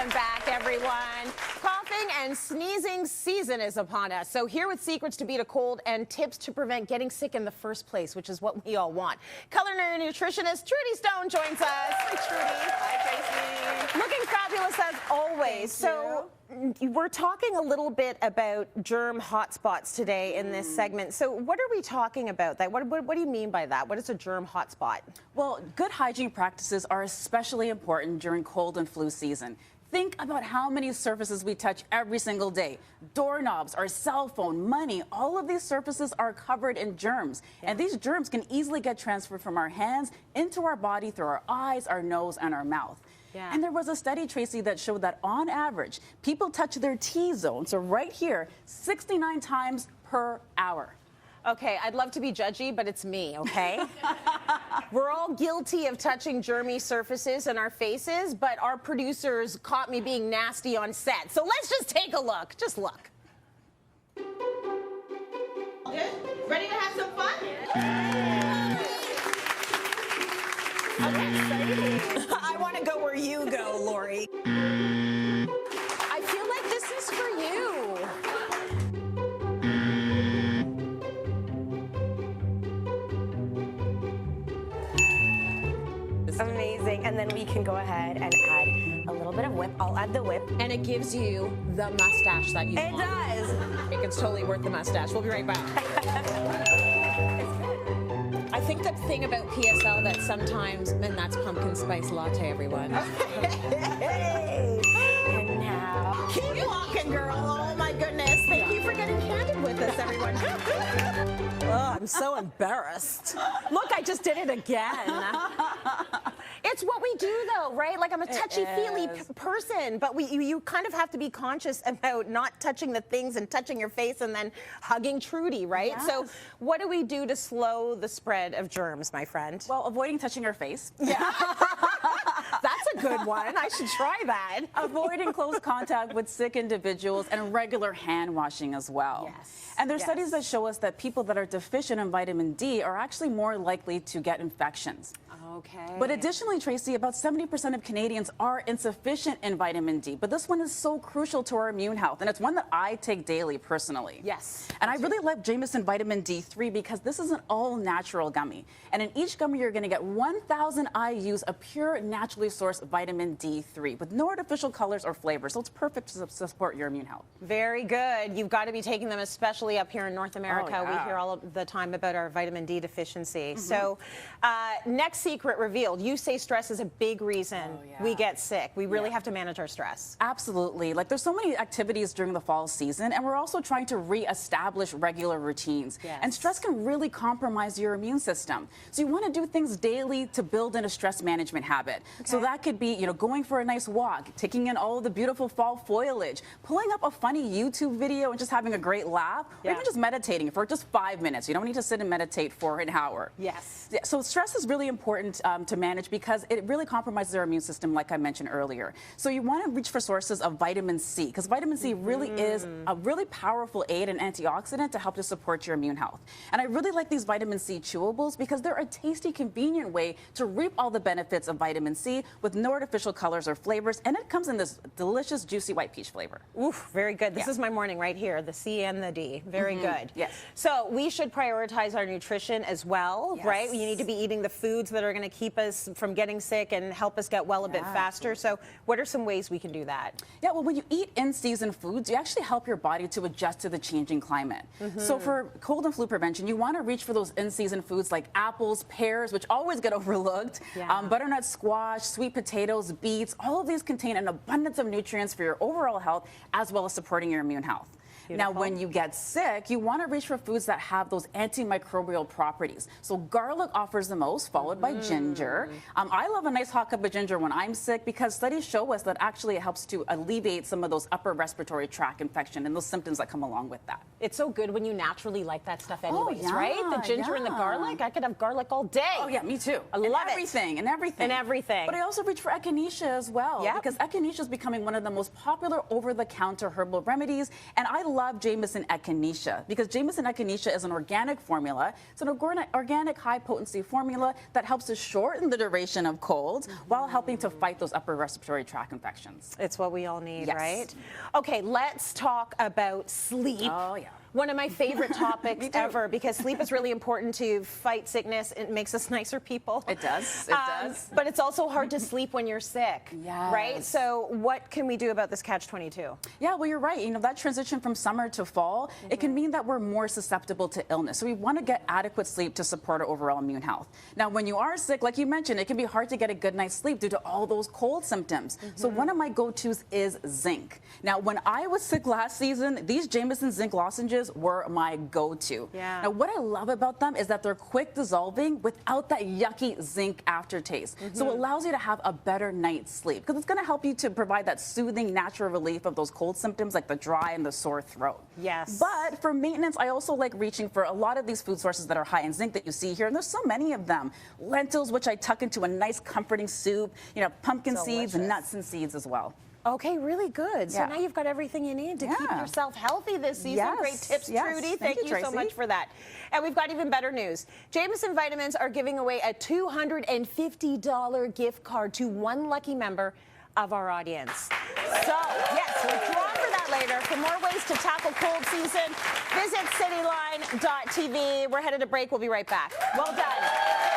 Welcome back, everyone. Coughing and sneezing season is upon us. So here with secrets to beat a cold and tips to prevent getting sick in the first place, which is what we all want. Culinary nutritionist Trudy Stone joins us. Hi, Trudy. Hi, Tracy. Looking fabulous as always. So we're talking a little bit about germ hotspots today in this segment. So what are we talking about? What do you mean by that? What is a germ hotspot? Well, good hygiene practices are especially important during cold and flu season. Think about how many surfaces we touch every single day. Doorknobs, our cell phone, money, all of these surfaces are covered in germs. Yeah. And these germs can easily get transferred from our hands into our body through our eyes, our nose, and our mouth. Yeah. And there was a study, Tracy, that showed that on average, people touch their T-zone, so right here, 69 times per hour. Okay, I'd love to be judgy, but it's me, okay? We're all guilty of touching germy surfaces in our faces, but our producers caught me being nasty on set. So let's just take a look. Just look. Good? Ready to have some fun? Yeah. I want to go where you go, Lori. I feel like this is for you. Amazing. And then we can go ahead and add a little bit of whip. I'll add the whip. And it gives you the mustache that you want. It does. I think it's totally worth the mustache. We'll be right back. I think the thing about PSL that sometimes, and that's pumpkin spice latte, everyone. Hey. And now, keep walking, girl. Oh my goodness. Thank you for getting candid with us, everyone. oh, I'm so embarrassed. Look, I just did it again. It's what we do, though, right? Like, I'm a touchy-feely person, but you kind of have to be conscious about not touching the things and touching your face and then hugging Trudy, right? Yes. So what do we do to slow the spread of germs, my friend? Well, avoiding touching our face. Yeah. That's a good one. I should try that. Avoiding close contact with sick individuals and regular hand washing as well. Yes. And there's studies that show us that people that are deficient in vitamin D are actually more likely to get infections. Okay. But additionally, Tracy, about 70% of Canadians are insufficient in vitamin D. But this one is so crucial to our immune health, and it's one that I take daily personally. Yes. And I really like Jameson Vitamin D3 because this is an all-natural gummy. And in each gummy, you're going to get 1,000 IUs of pure, naturally sourced vitamin D3 with no artificial colors or flavors. So it's perfect to support your immune health. Very good. You've got to be taking them, especially up here in North America. Oh, yeah. We hear all of the time about our vitamin D deficiency. So next secret revealed. You say stress is a big reason we get sick. We really have to manage our stress. Absolutely. Like, there's so many activities during the fall season, and we're also trying to reestablish regular routines. Yes. And stress can really compromise your immune system. So you want to do things daily to build in a stress management habit. Okay. So that could be, going for a nice walk, taking in all of the beautiful fall foliage, pulling up a funny YouTube video and just having a great laugh, or even just meditating for just 5 minutes. You don't need to sit and meditate for an hour. Yes. Yeah, so stress is really important to manage because it really compromises our immune system, like I mentioned earlier. So you want to reach for sources of vitamin C, because vitamin C really is a really powerful aid and antioxidant to help to support your immune health. And I really like these vitamin C chewables because they're a tasty, convenient way to reap all the benefits of vitamin C with no artificial colors or flavors, and it comes in this delicious, juicy white peach flavor. Oof, very good. This is my morning right here, the C and the D. Very good. Yes. So we should prioritize our nutrition as well, right? You need to be eating the foods that are going to keep us from getting sick and help us get well a bit faster. So what are some ways we can do that? Yeah, well, when you eat in-season foods, you actually help your body to adjust to the changing climate. So for cold and flu prevention, you want to reach for those in-season foods like apples, pears, which always get overlooked, butternut squash, sweet potatoes, beets. All of these contain an abundance of nutrients for your overall health as well as supporting your immune health. Beautiful. Now, when you get sick, you want to reach for foods that have those antimicrobial properties. So garlic offers the most, followed by ginger. I love a nice hot cup of ginger when I'm sick because studies show us that actually it helps to alleviate some of those upper respiratory tract infection and those symptoms that come along with that. It's so good when you naturally like that stuff anyways, right? The ginger and the garlic. I could have garlic all day. Oh, yeah, me too. I love everything. And everything. And everything. But I also reach for echinacea as well because echinacea is becoming one of the most popular over-the-counter herbal remedies. And I love Jameson Echinacea because Jameson Echinacea is an organic formula. It's an organic high-potency formula that helps to shorten the duration of cold while helping to fight those upper respiratory tract infections. It's what we all need, Yes. right? Okay, let's talk about sleep. Oh, yeah. One of my favorite topics ever because sleep is really important to fight sickness. It makes us nicer people. It does. It does. But it's also hard to sleep when you're sick, right? Yes. So what can we do about this catch-22? Yeah, well, you're right. You know, that transition from summer to fall, it can mean that we're more susceptible to illness. So we want to get adequate sleep to support our overall immune health. Now, when you are sick, like you mentioned, it can be hard to get a good night's sleep due to all those cold symptoms. So one of my go-tos is zinc. Now, when I was sick last season, these Jameson zinc lozenges were my go-to. Yeah. Now, what I love about them is that they're quick dissolving without that yucky zinc aftertaste. So it allows you to have a better night's sleep because it's going to help you to provide that soothing, natural relief of those cold symptoms like the dry and the sore throat. Yes. But for maintenance, I also like reaching for a lot of these food sources that are high in zinc that you see here, and there's so many of them. Lentils, which I tuck into a nice comforting soup, you know, pumpkin seeds, nuts and seeds as well. Okay, really good. So Yeah. now you've got everything you need to keep yourself healthy this season. Yes, Great tips, yes. Trudy. Thank Thank you, you so Tracy. much for that. And we've got even better news. Jameson Vitamins are giving away a $250 gift card to one lucky member of our audience. So, yes, we'll draw for that later. For more ways to tackle cold season, visit cityline.tv. We're headed to break. We'll be right back. Well done.